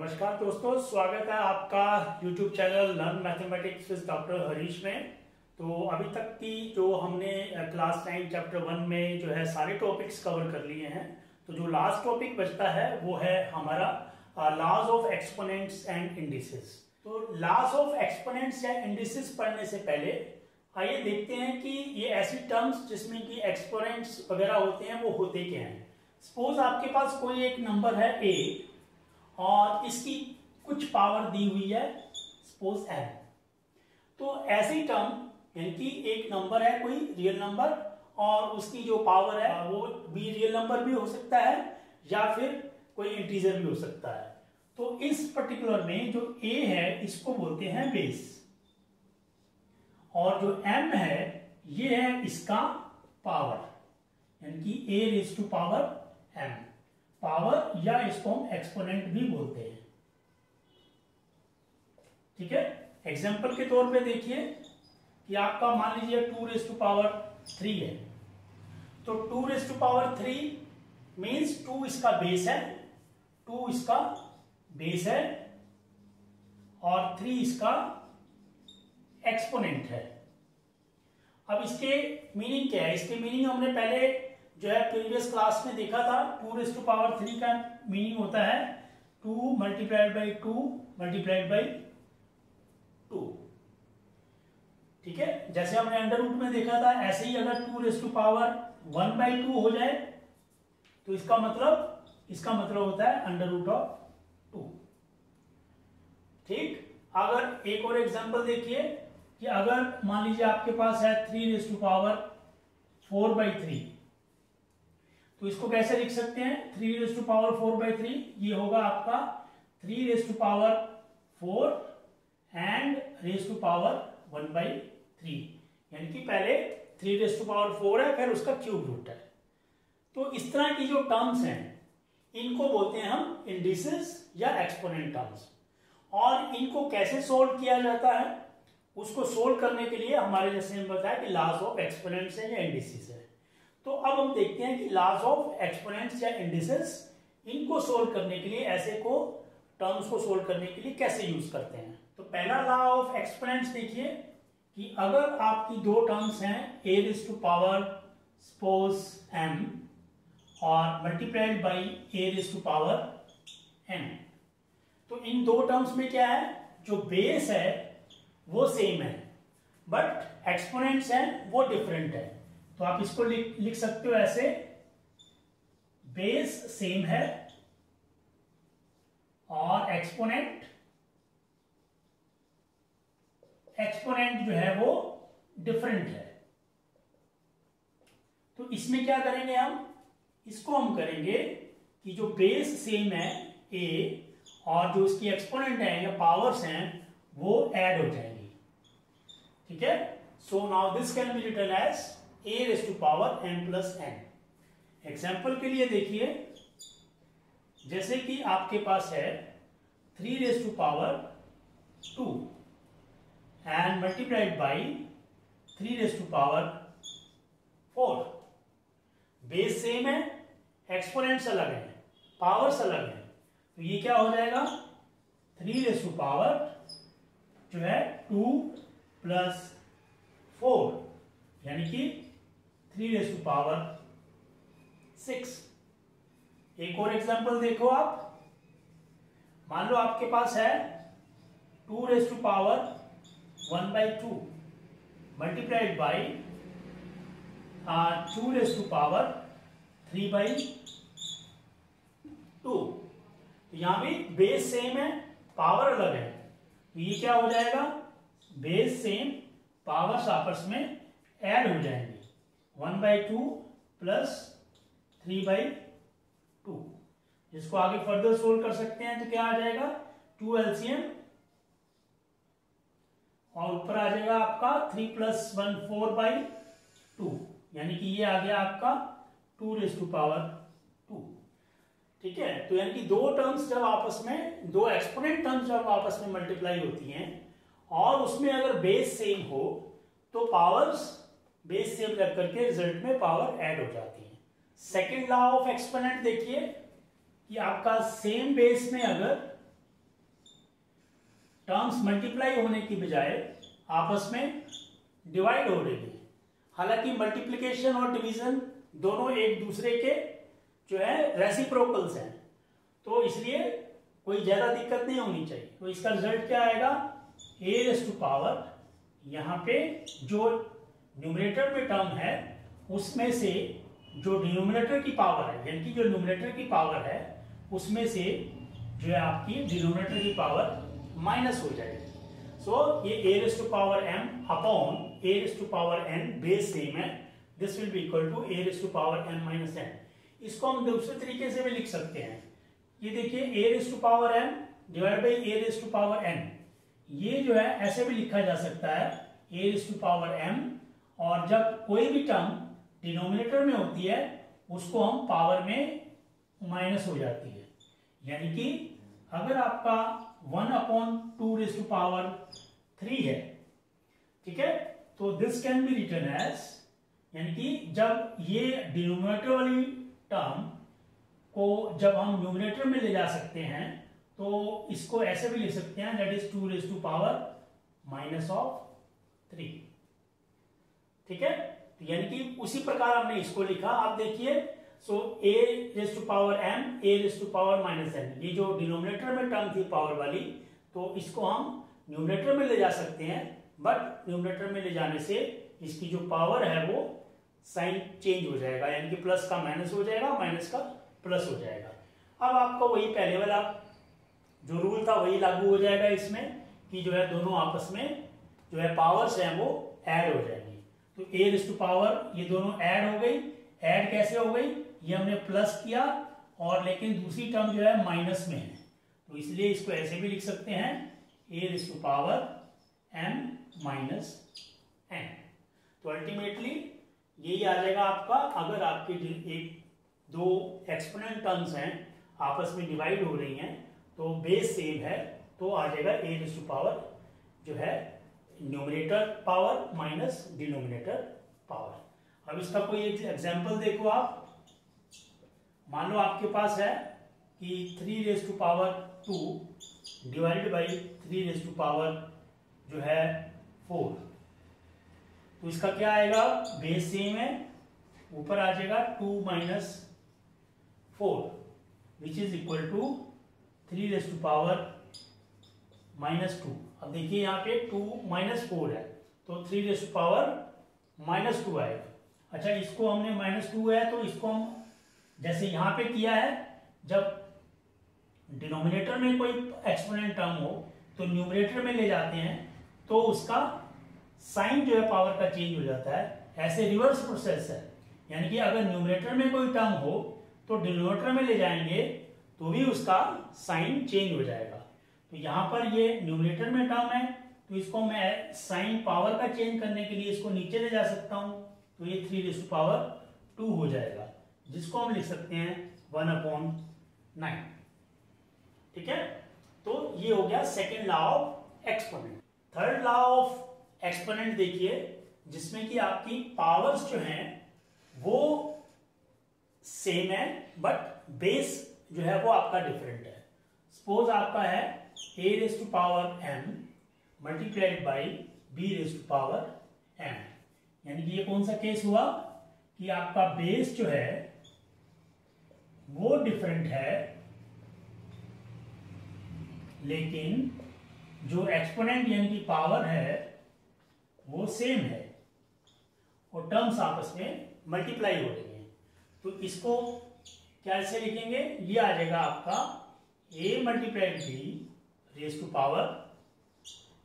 नमस्कार दोस्तों, स्वागत है आपका YouTube channel learn mathematics with doctor Harish में। तो अभी तक की जो हमने क्लास 9 चैप्टर 1 में जो है सारे टॉपिक्स कवर कर लिए हैं। तो जो लास्ट टॉपिक बचता है वो है हमारा laws of exponents and indices. तो लॉज ऑफ एक्सपोनेंट्स या इंडिसेस पढ़ने से पहले आइए देखते हैं कि ये ऐसी टर्म्स जिसमें कि एक्सपोनेंट्स वगैरह होते हैं वो होते क्या हैं। सपोज आपके पास कोई एक नंबर है a और इसकी कुछ पावर दी हुई है सपोज n। तो ऐसी टर्म यानी कि एक नंबर है कोई रियल नंबर और उसकी जो पावर है वो भी रियल नंबर भी हो सकता है या फिर कोई इंटीजर भी हो सकता है। तो इस पर्टिकुलर में जो a है इसको बोलते हैं बेस और जो m है ये है इसका पावर यानी कि a raise to power m power या इसको हम एक्सपोनेंट भी बोलते हैं। ठीक है, एग्जांपल के तौर पे देखिए कि आपका मान लीजिए 2 रेज टू पावर 3 है। तो 2 रेज टू पावर 3 मींस 2 इसका बेस है, 2 इसका बेस है और 3 इसका एक्सपोनेंट है। अब इसके मीनिंग क्या है? इसके मीनिंग हमने पहले जो है प्रीवियस क्लास में देखा था। 2 रेज टू पावर 3 का मीनिंग होता है 2 मल्टीप्लाइड बाई 2 मल्टीप्लाइड बाई 2। ठीक है, जैसे हमने अंडर रूट में देखा था ऐसे ही अगर 2 रेज टू पावर 1 बाई 2 हो जाए तो इसका मतलब होता है अंडर रूट ऑफ 2। ठीक, अगर एक और एग्जांपल देखिए कि अगर मान लीजिए आपके पास है 3 रेज टू पावर 4 बाई 3। तो इसको कैसे लिख सकते हैं? 3 रेज टू पावर 4 बाई 3 ये होगा आपका 3 raise to power 4 and raise to power 1 by 3 यानी कि पहले 3 रेज टू पावर 4 है फिर उसका क्यूब रूट है। तो इस तरह की जो टर्म्स हैं इनको बोलते हैं हम इंडिसेस या एक्सपोनेंट टर्म्स। और इनको कैसे सोल्व किया जाता है उसको सोल्व करने के लिए हमारे जैसे बताया कि लॉज ऑफ एक्सपोनेंट्स है या इंडिसेस है। तो अब हम देखते हैं कि लॉज ऑफ एक्सपोनेंट्स या इंडिसेस इनको सोल्व करने के लिए ऐसे को टर्म्स को सोल्व करने के लिए कैसे यूज करते हैं। तो पहला लॉ ऑफ एक्सपोनेंट्स देखिए कि अगर आपकी दो टर्म्स हैं a raise to power suppose m और multiplied by a raise to power n। तो इन दो टर्म्स में क्या है, जो बेस है वो सेम है बट एक्सपोनेंट्स हैं वो डिफरेंट है। तो आप इसको लिख सकते हो ऐसे, बेस सेम है और एक्सपोनेंट जो है वो डिफरेंट है। तो इसमें क्या करेंगे इसको हम करेंगे कि जो बेस सेम है a और जो इसकी एक्सपोनेंट है या पावर्स हैं वो ऐड हो जाएंगी। ठीक है, so now this can be written as a raise to power n plus n। Example के लिए देखिए जैसे कि आपके पास है 3 raise to power 2 and multiplied by 3 raise to power 4। Base same है, एक्सपोनेंट्स अलग है, पावर्स अलग है। तो ये क्या हो जाएगा 3 रेज टू पावर जो है 2 प्लस 4 यानी कि 3 रेज टू पावर 6। एक और एग्जांपल देखो आप, मान लो आपके पास है 2 raise to power 1 by 2 multiplied by 2 raise to power 3 by 2। तो यहां भी बेस सेम है, पावर अलग है। तो ये क्या हो जाएगा, बेस सेम पावर्स आपस में ऐड हो जाएंगे 1 बाई 2 प्लस 3 बाई 2। जिसको आगे फर्दर सोल्व कर सकते हैं तो क्या आ जाएगा 2 LCM और ऊपर आ जाएगा आपका 3 प्लस 1 4 बाई 2 यानी कि ये आ गया आपका 2 रेज टू पावर 2। ठीक है, तो यानी कि दो टर्म्स जब आपस में, दो एक्सपोनेंट टर्म्स जब आपस में मल्टीप्लाई होती हैं और उसमें अगर बेस सेम हो तो पावर्स बेस सेम रख करके रिजल्ट में पावर ऐड हो जाती है। सेकेंड लॉ ऑफ एक्सपोनेंट देखिए कि आपका सेम बेस में अगर टर्म्स मल्टीप्लाई होने की बजाय आपस में डिवाइड हो रही है। हालांकि मल्टीप्लिकेशन और डिवीजन दोनों एक दूसरे के जो है रेसिप्रोकल्स हैं, तो इसलिए कोई ज्यादा दिक्कत नहीं होनी चाहिए। तो इसका रिजल्ट क्या आएगा, ए रेज़ टू पावर, यहाँ पे जो न्यूमरेटर में टर्म है उसमें से जो डिनोमिनेटर की पावर है, यानी कि जो न्यूमरेटर की पावर है उसमें से जो है आपकी डिनोमिनेटर की पावर माइनस हो जाएगी। सो ये a raise to power m upon a raise to power n base same है, this will be equal to a raise to power m minus n। इसको हम दूसरे तरीके से भी लिख सकते हैं। ये देखिए a raise to power m divide by a raise to power n, ये जो है ऐसे भी लिखा जा सकता है ए रेज़ टू पावर m, और जब कोई भी टर्म डिनोमिनेटर में होती है उसको हम पावर में माइनस हो जाती है। यानी कि अगर आपका 1/2 रेज़ टू पावर 3 है, ठीक है, तो this can be written as, यानी कि जब ये डिनोमिनेटर वाली टर्म को जब हम न्यूमरेटर में ले जा सकते हैं तो इसको ऐसे भी लिख सकते हैं, that is 2 raise to power -3, ठीक है। तो यानी कि उसी प्रकार हमने इसको लिखा। आप देखिए, so a raise to power m a raise to power -n, ये जो डिनोमिनेटर में टर्म थी पावर वाली, तो इसको हम न्यूमरेटर में ले जा सकते हैं, बट न्यूमरेटर में ले जाने से इसकी जो पावर है वो साइन चेंज हो जाएगा, यानी कि प्लस का माइनस हो जाएगा, माइनस का प्लस हो जाएगा। अब आपका वही पहले वाला जो रूल था वही लागू हो जाएगा इसमें, कि जो है दोनों आपस में जो है पावर्स हैं वो ऐड हो जाएंगी। तो ए रेज़ टू पावर ये दोनों ऐड हो गई। ऐड कैसे हो गई, ये हमने प्लस किया और लेकिन दूसरी टर्म जो है माइनस में है, तो इसलिए इसको ऐसे भी लिख सकते हैं a raise to power m minus n। तो अल्टीमेटली यही आ जाएगा आपका, अगर आपके एक दो एक्सपोनेंट टर्म्स हैं आपस में डिवाइड हो रही हैं तो बेस सेम है, तो आ जाएगा ए रेज़ टू पावर जो है numerator power minus denominator power. अब इसका कोई एक एग्जांपल देखो आप। मान लो आपके पास है कि 3 raise to power 2 divided by 3 raise to power जो है 4, तो इसका क्या आएगा, बेस सेम है, ऊपर आ जाएगा 2 minus 4 which is equal to 3 raise to power -2। अब देखिए यहाँ पे 2 माइनस 4 है, तो 3 रेज़ टू पावर -2 आएगा। अच्छा, इसको हमने -2 है तो इसको हम जैसे यहाँ पे किया है, जब डिनोमिनेटर में कोई एक्सपोनेंट टर्म हो तो न्यूमरेटर में ले जाते हैं तो उसका साइन जो है पावर का चेंज हो जाता है। ऐसे रिवर्स प्रोसेस है, यानी कि अगर न्यूमरेटर में कोई टर्म हो तो डिनोमिनेटर में ले जाएंगे तो भी उसका साइन चेंज हो जाएगा। तो यहाँ पर ये न्यूमरेटर में टर्म है, तो इसको मैं साइन पावर का चेंज करने के लिए इसको नीचे ले जा सकता हूँ, तो ये 3 रेज़ टू पावर 2 हो जाएगा, जिसको हम लिख सकते हैं 1/9, ठीक है। तो ये हो गया second law of exponent. Third law of exponent देखिए, जिसमें कि आपकी पावर्स जो हैं वो सेम है बट बेस जो है वो आपका डिफरेंट है। सपोज आपका है a raise to power m multiplied by b raise to power m, यानी कि ये कौन सा केस हुआ कि आपका बेस जो है वो डिफरेंट है लेकिन जो एक्सपोनेंट यानी कि पावर है वो सेम है और टर्म्स आपस में मल्टीप्लाई हो रही हैं। तो इसको कैसे लिखेंगे, ये आ जाएगा आपका a multiplied b raise to power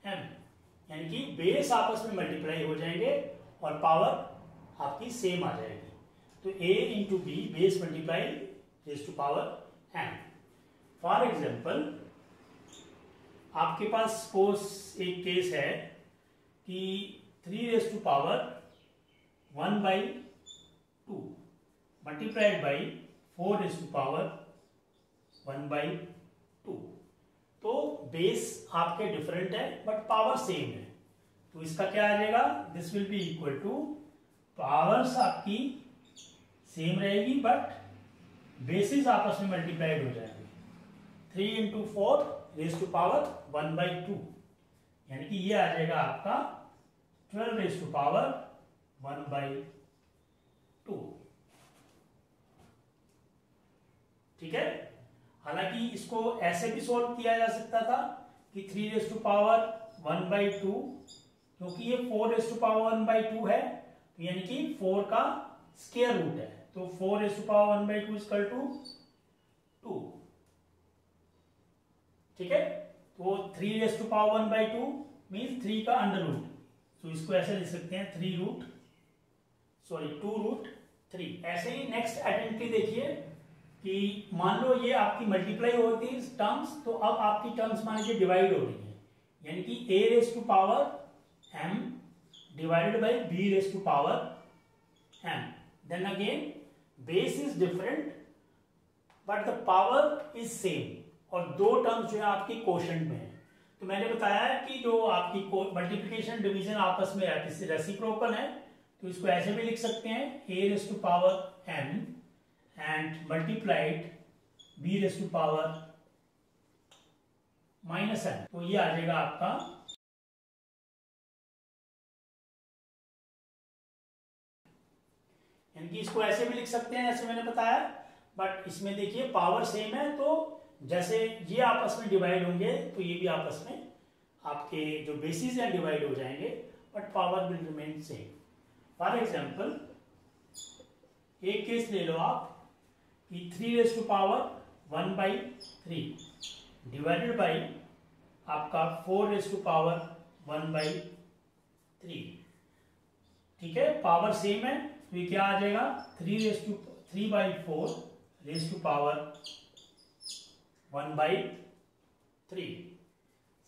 m, यानी कि बेस आपस में मल्टीप्लाई हो जाएंगे और पावर आपकी सेम आ जाएगी। तो a into b base multiply raise to power m। For example आपके पास सपोज एक केस है कि 3 raise to power 1/2 multiplied by 4 raise to power 1/2, तो बेस आपके डिफरेंट है बट पावर सेम है, तो इसका क्या आ जाएगा, this will be equal to, powers आपकी सेम रहेगी बट बेसिस आपस में मल्टीप्लाइड हो जाएंगे। 3 इंटू 4 रेज़ टू पावर 1/2। यानी कि ये आ जाएगा आपका 12⁻²। ठीक है। हालांकि इसको ऐसे भी सोल्व किया जा सकता था कि 3⁻², क्योंकि ये 4⁻² है, तो यानी कि 4 का स्क्वायर रूट है, तो 4⁻² इक्वल टू 2। ठीक है। तो 3⁻² मीन्स 3 का अंडर रूट, तो इसको ऐसे लिख सकते हैं 2√3। ऐसे ही नेक्स्ट आइडेंटिटी देखिए कि मान लो ये आपकी मल्टीप्लाई होती है टर्म्स, तो अब आपकी टर्म्स मान लीजिए डिवाइड हो रही है, यानी कि a⁻m divided by b⁻m। Then again base is different but the power is same, और दो टर्म्स जो है आपकी कोशेंट में है। तो मैंने बताया है कि जो आपकी मल्टीप्लिकेशन डिवीजन आपस में रेसिप्रोकल है, तो इसको ऐसे भी लिख सकते हैं a⁻m and multiplied b⁻−m, तो ये आ जाएगा आपका यानी कि इसको ऐसे भी लिख सकते हैं, ऐसे मैंने बताया, बट इसमें देखिए पावर सेम है, तो जैसे ये आपस में डिवाइड होंगे तो ये भी आपस में आपके जो बेसिस हैं डिवाइड हो जाएंगे, but power will remain same. For example एक केस ले लो आप कि 3⁻⁻³ डिवाइडेड बाई आपका 4⁻⁻⁻3। ठीक है, पावर सेम है, तो ये क्या आ जाएगा 3/4⁻⁻⁻⁻3।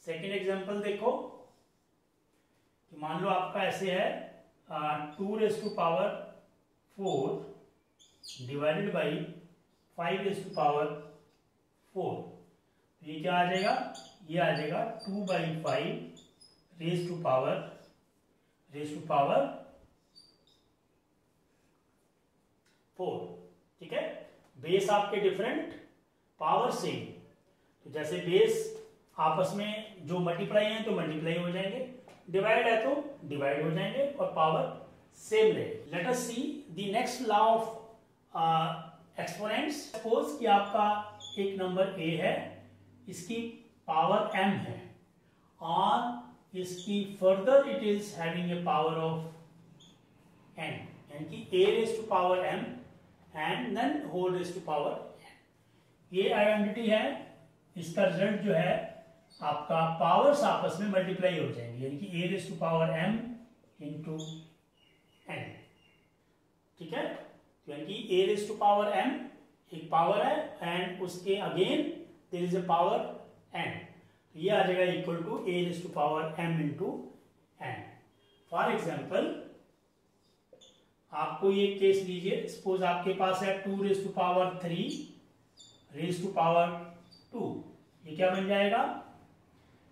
सेकेंड एग्जांपल देखो कि मान लो आपका ऐसे है 2⁻⁴ डिवाइडेड बाई 5⁻⁴। ये क्या आ जाएगा, ये आ जाएगा 2/5⁻⁴। ठीक है, बेस आपके डिफरेंट, पावर सेम, तो जैसे बेस आपस में जो मल्टीप्लाई है तो मल्टीप्लाई हो जाएंगे, डिवाइड है तो डिवाइड हो जाएंगे, और पावर सेम रहेगी। Let us see the next law of exponents. Suppose कि आपका एक नंबर a है, इसकी पावर m है, और इसकी further it is having a power of n, यानी कि a⁻m एंड देन होल⁻n। ये आइडेंटिटी है, इसका रिजल्ट जो है आपका पावर्स आपस में मल्टीप्लाई हो जाएंगे, यानी कि a⁻m इंटू n। ठीक है, यानी कि a⁻m एक पावर है एंड उसके again there is a power n, तो ये आ जाएगा equal to a⁻m into n। For example आपको ये केस लीजिए, सपोज आपके पास है 2⁻3⁻², ये क्या बन जाएगा,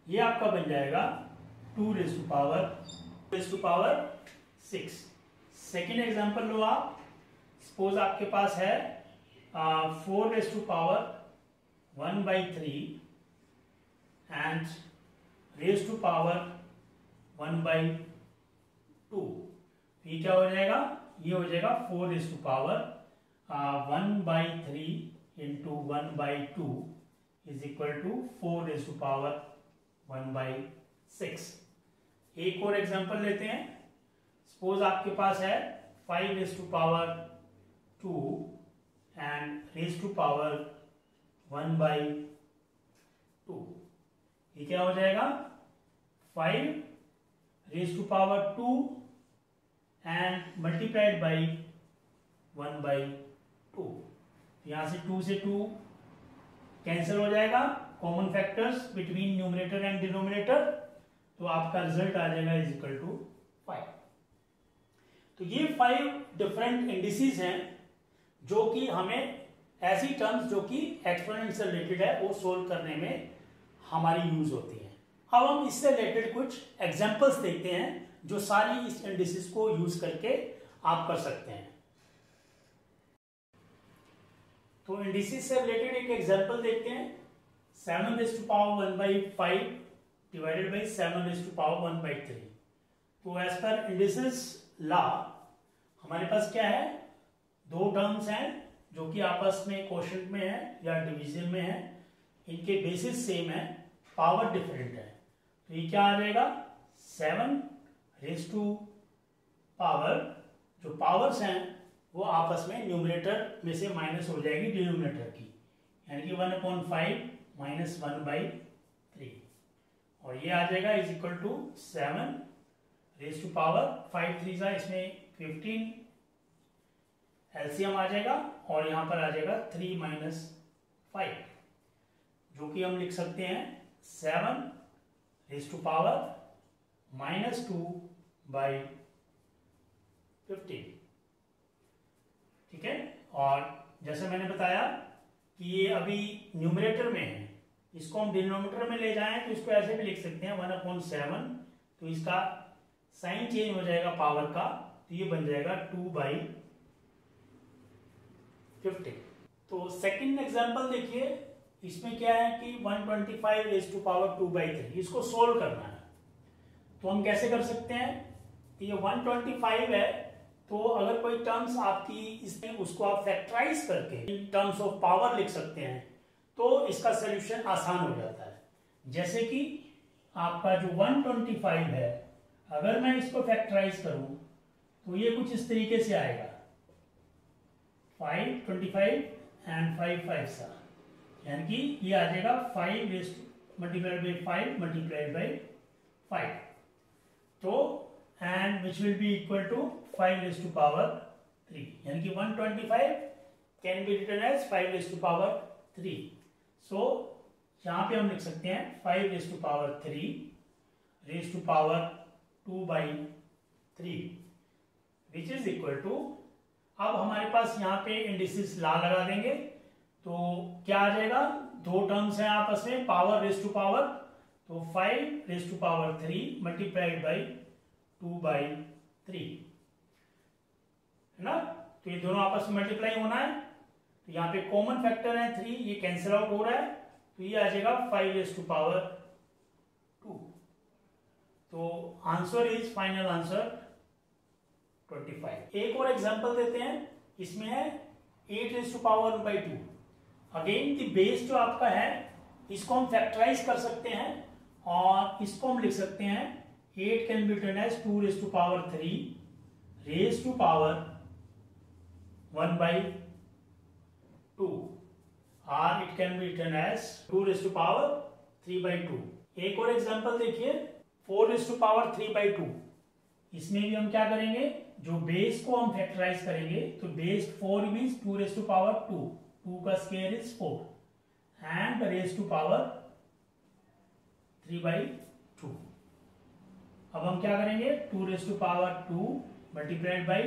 ये आपका बन जाएगा 2⁻6। सेकेंड एग्जांपल लो आप, सपोज आपके पास है 4⁻⁻⁻³ एंड ⁻⁻⁻², ये क्या हो जाएगा, ये हो जाएगा 4⁻⁻⁻³ इंटू 1/2 इज इक्वल टू 4⁻⁻⁻6। एक और एग्जांपल लेते हैं, सपोज आपके पास है 5⁻² एंड ⁻⁻⁻², ये क्या हो जाएगा 5⁻² एंड मल्टीप्लाइड बाई 1/2। यहां से 2 से 2 कैंसिल हो जाएगा, common factors between numerator and denominator, तो आपका रिजल्ट आ जाएगा इज इक्वल टू 5। तो ये 5 डिफरेंट इंडिसेस हैं जो कि हमें ऐसी टर्म्स जो कि एक्सपोनेंट से रिलेटेड है वो सोल्व करने में हमारी यूज होती है। अब हम इससे रिलेटेड कुछ एग्जांपल्स देखते हैं जो सारी इस इंडिसेस को यूज करके आप कर सकते हैं। तो इंडिसेस से रिलेटेड एक एग्जांपल देखते हैं, 7⁻1/5 डिवाइडेड बाई 7⁻⁻⁴। तो एज पर इंडिसेस लॉ हमारे पास क्या है, दो टर्म्स हैं जो कि आपस में क्वोशंट में है या डिवीजन में है, इनके बेसिस सेम है, पावर डिफरेंट है। तो ये क्या आ जाएगा, 7⁻, जो पावर्स हैं वो आपस में न्यूमरेटर में से माइनस हो जाएगी डिनोमिनेटर की, यानी कि 1/5 - 1/3, और ये आ जाएगा इज इक्वल टू 7⁻5 3 इसमें 15 एलसीएम आ जाएगा, और यहां पर आ जाएगा 3 - 5, जो कि हम लिख सकते हैं 7⁻2/15। ठीक है। और जैसे मैंने बताया कि ये अभी न्यूमरेटर में है, इसको हम डिनोमिनेटर में ले जाएं तो इसको ऐसे भी लिख सकते हैं 1/7, तो इसका साइन चेंज हो जाएगा पावर का, तो ये बन जाएगा 2/15। तो सेकंड एग्जांपल देखिए, इसमें क्या है कि 125⁻²/3 इसको सोल्व करना है। तो हम कैसे कर सकते हैं, तो ये 125 है, तो अगर कोई टर्म्स आपकी इसमें उसको आप फैक्टराइज करके इन टर्म्स ऑफ पावर लिख सकते हैं तो इसका सॉल्यूशन आसान हो जाता है। जैसे कि आपका जो 125 है, अगर मैं इसको फैक्टराइज करूं तो ये कुछ इस तरीके से आएगा, 5 25 एंड 5 5 यानी कि ये आ जाएगा 5 × 5 तो and which will be equal to 5⁻3, यानी कि 125 can be written as 5⁻3। so यहाँ पे हम लिख सकते हैं 5⁻3⁻2/3 which is equal to, अब हमारे पास यहाँ पे इंडिसेस लॉ लगा देंगे, तो क्या आ जाएगा, दो टर्म्स हैं आपस में, पावर रेज टू पावर, तो 5⁻3 मल्टीप्लाइड बाई 2/3 है ना। तो ये दोनों आपस में मल्टीप्लाई होना है, तो यहाँ पे कॉमन फैक्टर है 3, ये कैंसिल आउट हो रहा है, तो ये आ जाएगा 5⁻2। तो आंसर इज, फाइनल आंसर 25। एक और एग्जांपल देते हैं, इसमें है 8⁻1/2। अगेन द बेस जो आपका है इसको हम फैक्टराइज कर सकते हैं, और इसको हम लिख सकते हैं 8 can be written as 2⁻3 raised to power 1/2, or it can be written as 2⁻3/2। एक और एग्जांपल देखिए, 4⁻3/2। इसमें भी हम क्या करेंगे, जो बेस को हम फैक्टराइज करेंगे, तो बेस 4 मीन्स 2⁻2, 2 का square is 4 and raise to power 3/2। अब हम क्या करेंगे, 2⁻2 multiplied by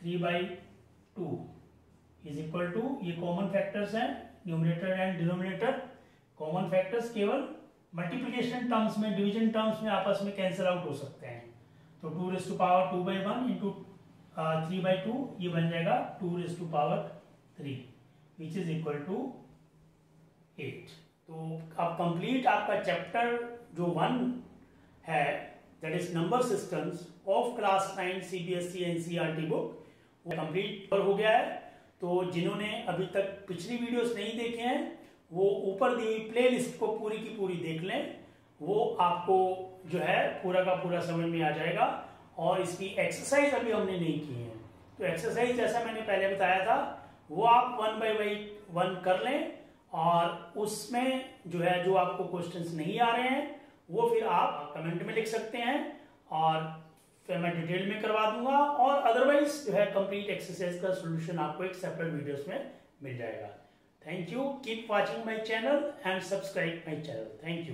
3/2 is equal to, ये कॉमन फैक्टर्स हैं, numerator and denominator common factors केवल मल्टीप्लिकेशन टर्म्स में, डिवीजन टर्म्स में आपस में कैंसिल आउट हो सकते हैं। तो 2⁻2/1 इंटू 3/2 ये बन जाएगा 2⁻3 विच इज इक्वल टू 8। तो अब कंप्लीट आपका चैप्टर जो 1 है, that is number systems of class 9 CBSE NCERT book, वो कंप्लीट हो गया है। तो जिन्होंने अभी तक पिछली वीडियोस नहीं देखे हैं, वो ऊपर दी हुई प्लेलिस्ट को पूरी की पूरी देख लें, वो आपको जो है पूरा का पूरा समझ में आ जाएगा। और इसकी एक्सरसाइज अभी हमने नहीं की है, तो एक्सरसाइज जैसा मैंने पहले बताया था वो आप 1 by 1 कर लें, और उसमें जो है जो आपको क्वेश्चंस नहीं आ रहे हैं वो फिर आप कमेंट में लिख सकते हैं, और फिर मैं डिटेल में करवा दूंगा, और अदरवाइज जो है कंप्लीट एक्सरसाइज का सॉल्यूशन आपको एक सेपरेट वीडियोस में मिल जाएगा। Thank you, keep watching my channel and subscribe my channel. Thank you.